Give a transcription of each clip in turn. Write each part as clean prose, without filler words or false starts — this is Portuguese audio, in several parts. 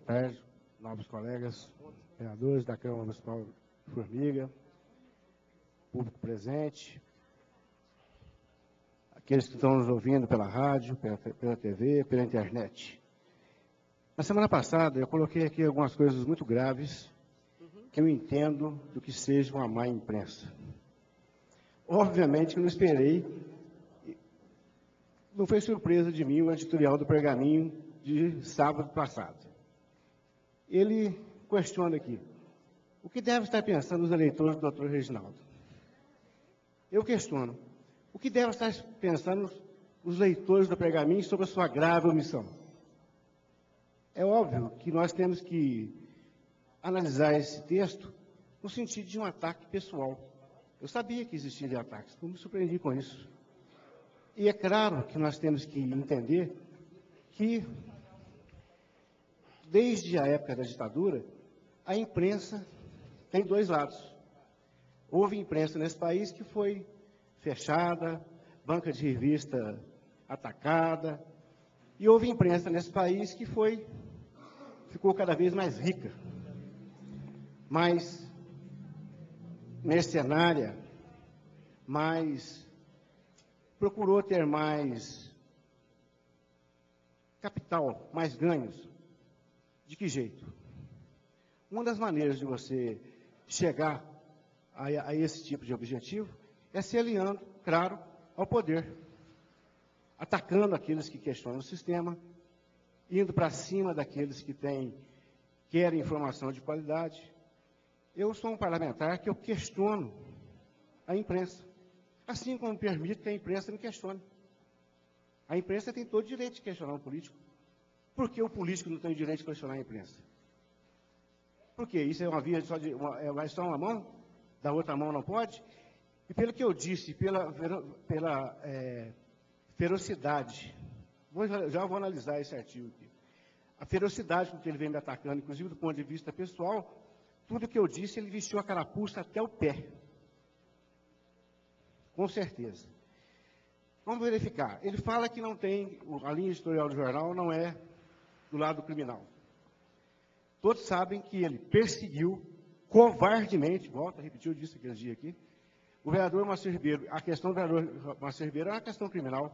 tarde, novos colegas, vereadores da Câmara Municipal de Formiga, público presente, aqueles que estão nos ouvindo pela rádio, pela TV, pela internet. Na semana passada, eu coloquei aqui algumas coisas muito graves que eu entendo do que seja uma má imprensa. Obviamente que eu não esperei, não foi surpresa de mim o editorial do Pergaminho de sábado passado. Ele questiona aqui, o que deve estar pensando os eleitores do Dr. Reginaldo? Eu questiono, o que deve estar pensando os leitores do Pergaminho sobre a sua grave omissão? É óbvio que nós temos que analisar esse texto no sentido de um ataque pessoal. Eu sabia que existiam ataques, não me surpreendi com isso. E é claro que nós temos que entender que, desde a época da ditadura, a imprensa tem dois lados. Houve imprensa nesse país que foi fechada, banca de revista atacada, e houve imprensa nesse país que ficou cada vez mais rica, mais mercenária, procurou ter mais capital, mais ganhos. De que jeito? Uma das maneiras de você chegar a esse tipo de objetivo é se aliando, claro, ao poder, atacando aqueles que questionam o sistema, indo para cima daqueles que querem informação de qualidade. Eu sou um parlamentar que eu questiono a imprensa, assim como permito que a imprensa me questione. A imprensa tem todo o direito de questionar um político. Por que o político não tem o direito de questionar a imprensa? Por quê? Isso é uma via vai só uma mão? Da outra mão não pode? E pelo que eu disse, pela ferocidade, já vou analisar esse artigo aqui. A ferocidade com que ele vem me atacando, inclusive do ponto de vista pessoal, tudo que eu disse, ele vestiu a carapuça até o pé. Com certeza. Vamos verificar. Ele fala que não tem, a linha editorial do jornal não é do lado criminal. Todos sabem que ele perseguiu covardemente, volto a repetir, eu disse aquele dia aqui, o vereador Moacir Ribeiro. A questão do vereador Moacir Ribeiro é uma questão criminal.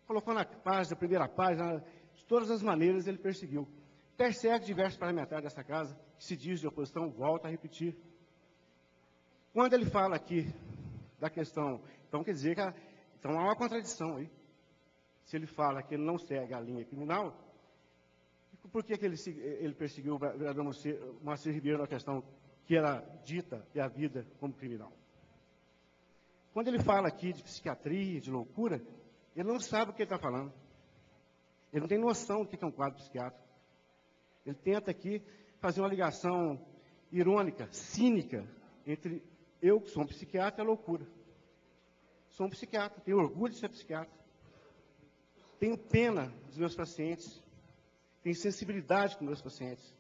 Colocou na página, primeira página, de todas as maneiras ele perseguiu. Persegue diversos parlamentares dessa casa, que se diz de oposição, volto a repetir. Quando ele fala aqui da questão, então quer dizer que então há uma contradição aí. Se ele fala que ele não segue a linha criminal, por que ele perseguiu o vereador Moacir Ribeiro na questão que era dita e a vida como criminal? Quando ele fala aqui de psiquiatria, de loucura, ele não sabe o que ele está falando. Ele não tem noção do que é um quadro psiquiátrico. Ele tenta aqui fazer uma ligação irônica, cínica, entre eu, que sou um psiquiatra, e a loucura. Sou um psiquiatra, tenho orgulho de ser psiquiatra. Tenho pena dos meus pacientes. Tenho sensibilidade com meus pacientes.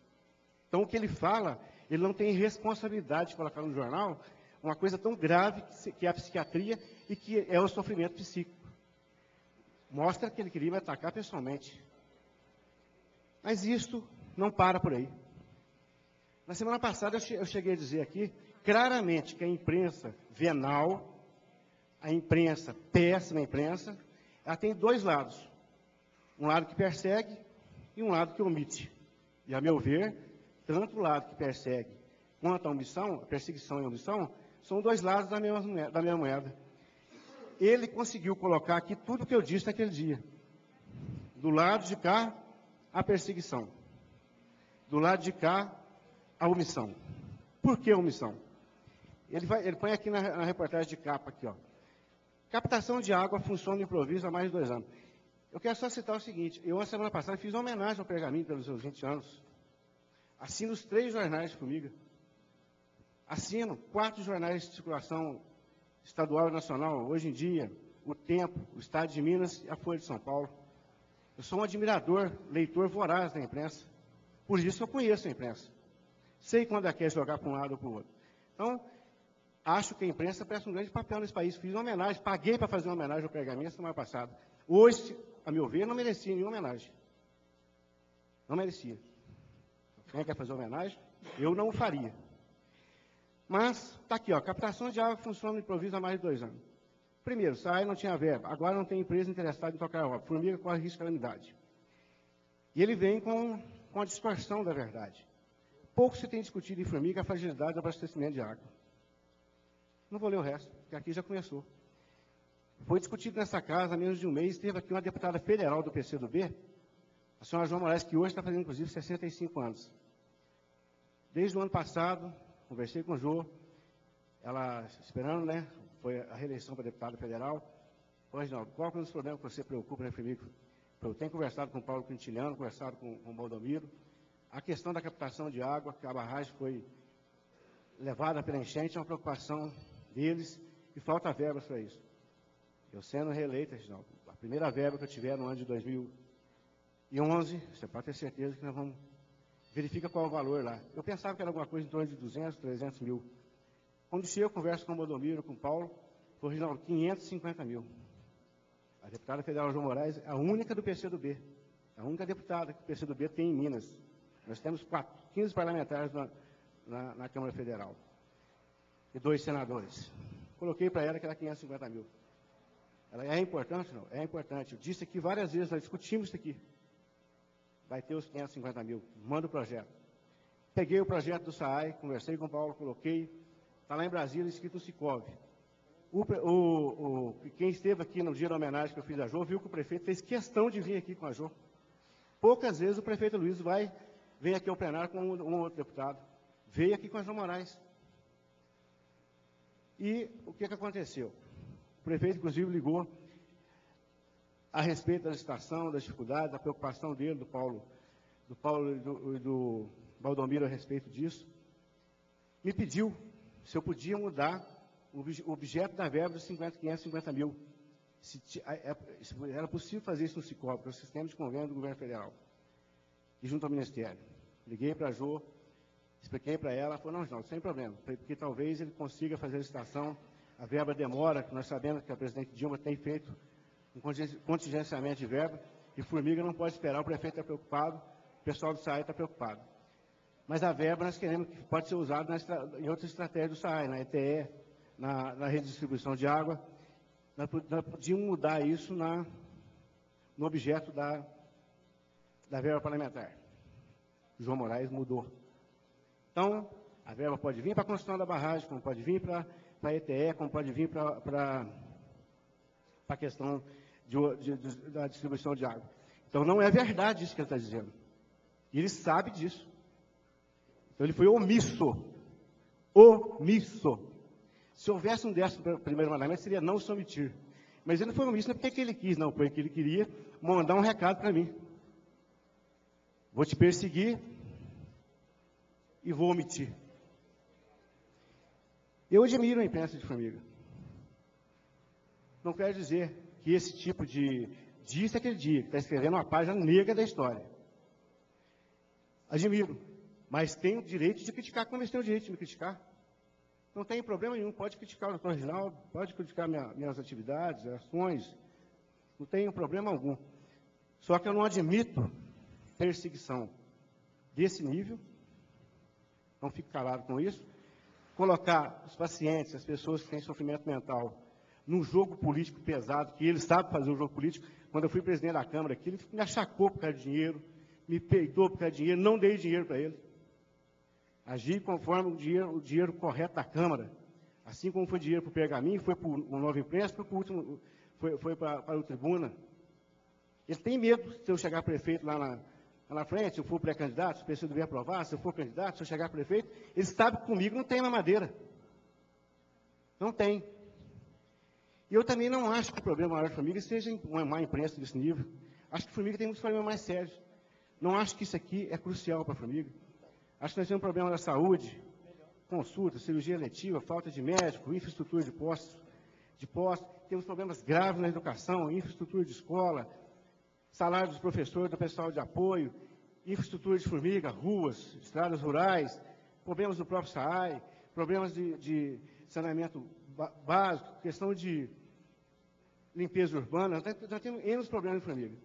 Então, o que ele fala, ele não tem responsabilidade de colocar no jornal uma coisa tão grave que é a psiquiatria e que é o sofrimento psíquico. Mostra que ele queria me atacar pessoalmente. Mas isso não para por aí. Na semana passada, eu cheguei a dizer aqui, claramente, que a imprensa venal, a imprensa, péssima imprensa, ela tem dois lados. Um lado que persegue e um lado que omite. E, a meu ver, tanto o lado que persegue quanto a omissão, a perseguição e a omissão, são dois lados da mesma moeda. Ele conseguiu colocar aqui tudo o que eu disse naquele dia. Do lado de cá, a perseguição. Do lado de cá, a omissão. Por que a omissão? Ele põe aqui na reportagem de capa, aqui, ó. Captação de água funciona de improviso há mais de 2 anos. Eu quero só citar o seguinte, eu, na semana passada, fiz uma homenagem ao Pergaminho pelos seus 20 anos. Assino os 3 jornais de Formiga. Assino 4 jornais de circulação estadual e nacional, hoje em dia, o Tempo, o Estado de Minas e a Folha de São Paulo. Eu sou um admirador, leitor voraz da imprensa. Por isso eu conheço a imprensa. Sei quando ela quer jogar para um lado ou para o outro. Então, acho que a imprensa presta um grande papel nesse país. Fiz uma homenagem, paguei para fazer uma homenagem ao Pergaminho semana passada. Hoje, a meu ver, não merecia nenhuma homenagem. Não merecia. Quem quer fazer homenagem? Eu não faria. Mas, está aqui, ó, captação de água funciona no improviso há mais de 2 anos. Primeiro, SAAI não tinha verba, agora não tem empresa interessada em tocar a obra. Formiga corre risco de calamidade. E ele vem com a distorção da verdade. Pouco se tem discutido em Formiga a fragilidade do abastecimento de água. Não vou ler o resto, porque aqui já começou. Foi discutido nessa casa há menos de um mês, teve aqui uma deputada federal do PCdoB, a senhora João Moraes, que hoje está fazendo, inclusive, 65 anos. Desde o ano passado, conversei com o Jô, ela esperando, né, foi a reeleição para deputada federal. Hoje não, qual é o problema que você preocupa, né, Formiga? Eu tenho conversado com o Paulo Quintiliano, conversado com o Baldomiro. A questão da captação de água, que a barragem foi levada pela enchente, é uma preocupação deles e falta verbas para isso. Eu sendo reeleita, Reginaldo, a primeira verba que eu tiver no ano de 2011, você pode ter certeza que nós vamos... Verifica qual é o valor lá. Eu pensava que era alguma coisa em torno de 200, 300 mil. Quando chego, eu converso com o Baldomiro, com o Paulo, foi, Reginaldo, 550 mil. A deputada federal João Moraes é a única do PCdoB. A única deputada que o PCdoB tem em Minas. Nós temos 15 parlamentares na Câmara Federal. E 2 senadores. Coloquei para ela que era 550 mil. Ela é importante? Não, é importante. Eu disse aqui várias vezes, nós discutimos isso aqui. Vai ter os 550 mil. Manda o projeto. Peguei o projeto do SAAI, conversei com o Paulo, coloquei. Está lá em Brasília, escrito Sicov. Quem esteve aqui no dia da homenagem que eu fiz a Jô, viu que o prefeito fez questão de vir aqui com a Jô. Poucas vezes o prefeito Luiz vem aqui ao plenário com um outro deputado. Veio aqui com a João Moraes. E o que aconteceu? O prefeito, inclusive, ligou a respeito da licitação, das dificuldades, da preocupação dele, do Paulo e do Baldomiro a respeito disso. Me pediu se eu podia mudar o objeto da verba dos 550 mil. Se era possível fazer isso no Sicov, que é o sistema de convênio do governo federal, e junto ao Ministério. Liguei para a Jô, expliquei para ela, ela falou, não, sem problema, porque talvez ele consiga fazer a licitação, a verba demora, nós sabemos que a presidente Dilma tem feito um contingenciamento de verba, e Formiga não pode esperar, o prefeito está preocupado, o pessoal do SAAI está preocupado. Mas a verba nós queremos que pode ser usada em outra estratégia do SAAI, na ETE, na rede de distribuição de água. Nós podíamos mudar isso no objeto da verba parlamentar. O João Moraes mudou. Então, a verba pode vir para a construção da barragem, como pode vir para a ETE, como pode vir para a questão da distribuição de água. Então, não é verdade isso que ele está dizendo. E ele sabe disso. Então, ele foi omisso. Omisso. Se houvesse um 11º mandamento, seria não se omitir. Mas ele não foi omisso, não é porque ele quis, não. Porque ele queria mandar um recado para mim. Vou te perseguir e vou omitir. Eu admiro a imprensa de Formiga. Não quero dizer que esse tipo de disse aquele dia, que está escrevendo uma página negra da história. Admiro. Mas tenho o direito de criticar, como eles têm o direito de me criticar. Não tem problema nenhum, pode criticar o doutor Reginaldo, pode criticar minhas atividades, ações, não tem problema algum. Só que eu não admito perseguição desse nível, não fico calado com isso, colocar os pacientes, as pessoas que têm sofrimento mental, num jogo político pesado, que ele sabe fazer um jogo político. Quando eu fui presidente da Câmara aqui, ele me achacou por causa de dinheiro, me peidou por causa de dinheiro, não dei dinheiro para ele. Agi conforme o dinheiro correto da Câmara. Assim como foi dinheiro para o Pergaminho, foi para o Nova Imprensa, foi para o Tribuna. Ele tem medo, se eu chegar prefeito lá na frente, se eu for pré-candidato, se o PCdoB aprovar, se eu for candidato, se eu chegar prefeito, ele sabe que comigo não tem mamadeira. Não tem. E eu também não acho que o problema maior da Formiga seja uma má imprensa desse nível. Acho que a Formiga tem muitos problemas mais sérios. Não acho que isso aqui é crucial para a Formiga. Acho que nós temos um problema da saúde, consulta, cirurgia letiva, falta de médico, infraestrutura de postos. Temos problemas graves na educação, infraestrutura de escola, salário dos professores, do pessoal de apoio, infraestrutura de Formiga, ruas, estradas rurais, problemas do próprio SAAI, problemas de saneamento básico, questão de limpeza urbana. Nós temos N problemas em Formiga.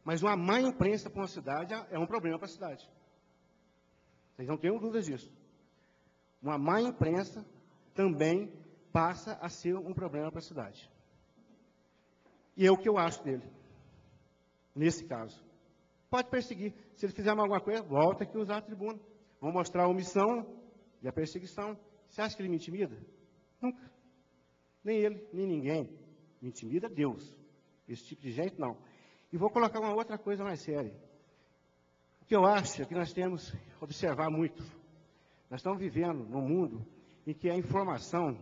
Mas uma má imprensa para uma cidade é um problema para a cidade. Vocês não tenham dúvidas disso. Uma má imprensa também passa a ser um problema para a cidade. E é o que eu acho dele, nesse caso. Pode perseguir. Se ele fizer alguma coisa, volta aqui usar a tribuna. Vão mostrar a omissão e a perseguição. Você acha que ele me intimida? Nunca. Nem ele, nem ninguém. Me intimida Deus. Esse tipo de gente, não. E vou colocar uma outra coisa mais séria. O que eu acho é que nós temos que observar muito. Nós estamos vivendo num mundo em que a informação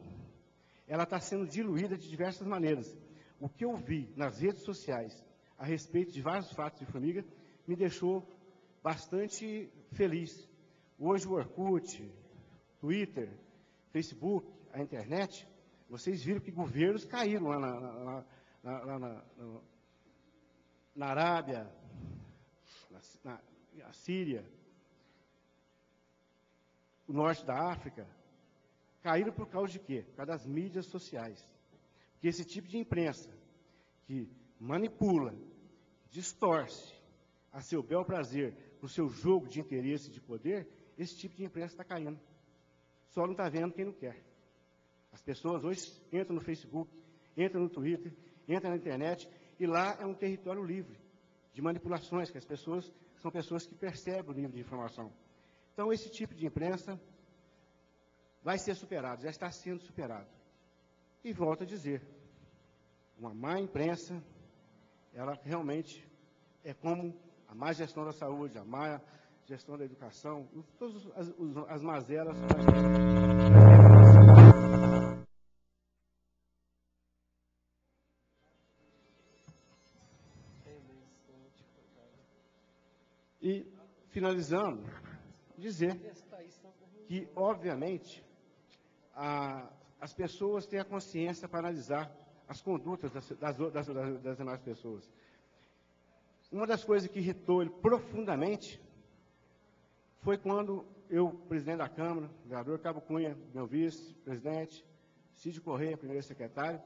ela está sendo diluída de diversas maneiras. O que eu vi nas redes sociais a respeito de vários fatos de Formiga me deixou bastante feliz. Hoje o Orkut, Twitter, Facebook, a internet, vocês viram que governos caíram lá na Arábia, na Síria, o norte da África, caíram por causa de quê? Por causa das mídias sociais. Porque esse tipo de imprensa que manipula, distorce a seu bel prazer, o seu jogo de interesse e de poder, esse tipo de imprensa está caindo. Só não está vendo quem não quer. As pessoas hoje entram no Facebook, entram no Twitter, entram na internet, e lá é um território livre de manipulações, que as pessoas são pessoas que percebem o nível de informação. Então, esse tipo de imprensa vai ser superado, já está sendo superado. E volto a dizer, uma má imprensa, ela realmente é como a má gestão da saúde, a má gestão da educação, todas as mazelas. E, finalizando, dizer que, obviamente, as pessoas têm a consciência para analisar as condutas das demais pessoas. Uma das coisas que irritou ele profundamente foi quando eu, presidente da Câmara, o vereador Cabo Cunha, meu vice-presidente, Cid Correia, primeiro secretário,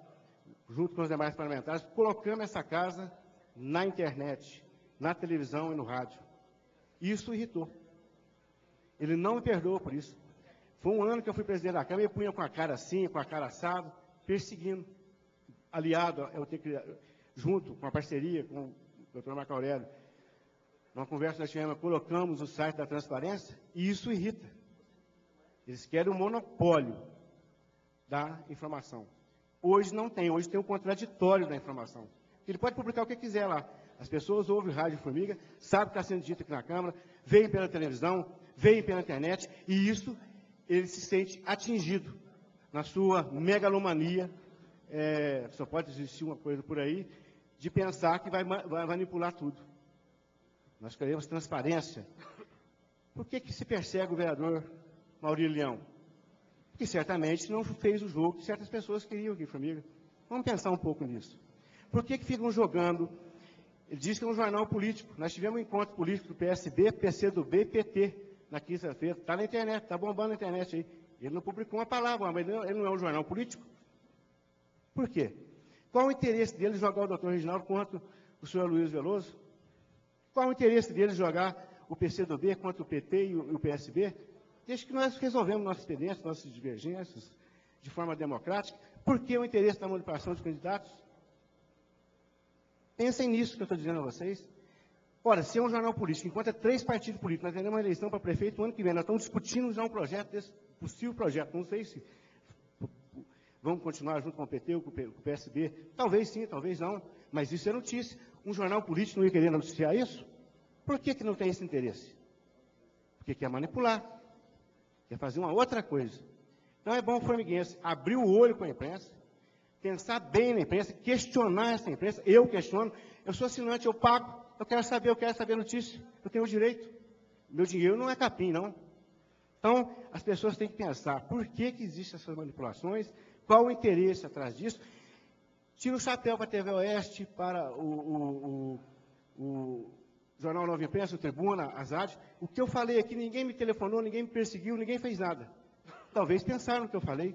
junto com os demais parlamentares, colocamos essa casa na internet, na televisão e no rádio. Isso irritou. Ele não me perdoou por isso. Foi um ano que eu fui presidente da Câmara, ele punha com a cara assim, com a cara assado, perseguindo. Aliado, junto com a parceria com o doutor Marco Aurélio, numa conversa que nós tivemos, colocamos o site da transparência, e isso irrita. Eles querem o monopólio da informação. Hoje não tem, hoje tem o contraditório da informação. Ele pode publicar o que quiser lá. As pessoas ouvem Rádio Formiga, sabem o que está sendo dito aqui na Câmara, veem pela televisão, veem pela internet, e isso ele se sente atingido na sua megalomania. Só pode existir uma coisa por aí, de pensar que vai manipular tudo. Nós queremos transparência. Por que se persegue o vereador Maurílio Leão? Porque certamente não fez o jogo que certas pessoas queriam aqui em Formiga. Vamos pensar um pouco nisso. Por que ficam jogando? Ele diz que é um jornal político. Nós tivemos um encontro político do PSB, PCdoB e PT na quinta-feira. Está na internet, está bombando na internet aí. Ele não publicou uma palavra, mas ele não é um jornal político. Por quê? Qual o interesse dele jogar o doutor Reginaldo contra o senhor Luiz Veloso? Qual o interesse dele jogar o PCdoB contra o PT e o PSB? Desde que nós resolvemos nossos expedientes, nossas divergências, de forma democrática. Por que o interesse da manipulação de candidatos? Pensem nisso que eu estou dizendo a vocês. Ora, se é um jornal político, enquanto 3 partidos políticos, nós teremos uma eleição para prefeito no ano que vem, nós estamos discutindo já um projeto desse possível projeto. Não sei se vamos continuar junto com o PT ou com o PSB. Talvez sim, talvez não. Mas isso é notícia. Um jornal político não ia querer noticiar isso? Por que não tem esse interesse? Porque quer manipular. Quer fazer uma outra coisa. Então é bom o formiguense abrir o olho com a imprensa, pensar bem na imprensa, questionar essa imprensa. Eu questiono. Eu sou assinante, eu pago. Eu quero saber notícia. Eu tenho o direito. Meu dinheiro não é capim, não. Então, as pessoas têm que pensar por que existem essas manipulações, qual o interesse atrás disso. Tira o chapéu para a TV Oeste, para o Jornal Nova Imprensa, o Tribuna, as rádios. O que eu falei aqui, ninguém me telefonou, ninguém me perseguiu, ninguém fez nada. Talvez pensaram no que eu falei.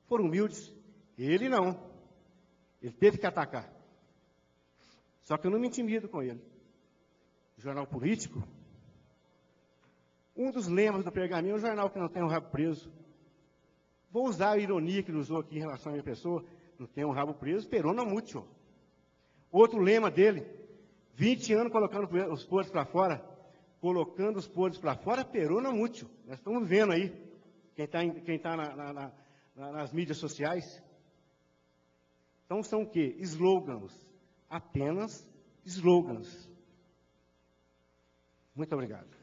Foram humildes. Ele não. Ele teve que atacar. Só que eu não me intimido com ele. O jornal político, Um dos lemas do Pergaminho é um jornal que não tem um rabo preso. Vou usar a ironia que ele usou aqui em relação à minha pessoa, não tem um rabo preso, perona mútil. Outro lema dele, 20 anos colocando os podres para fora, colocando os podres para fora, perona mútil. Nós estamos vendo aí, quem tá nas mídias sociais. Então são o quê? Slogans. Apenas slogans. Muito obrigado.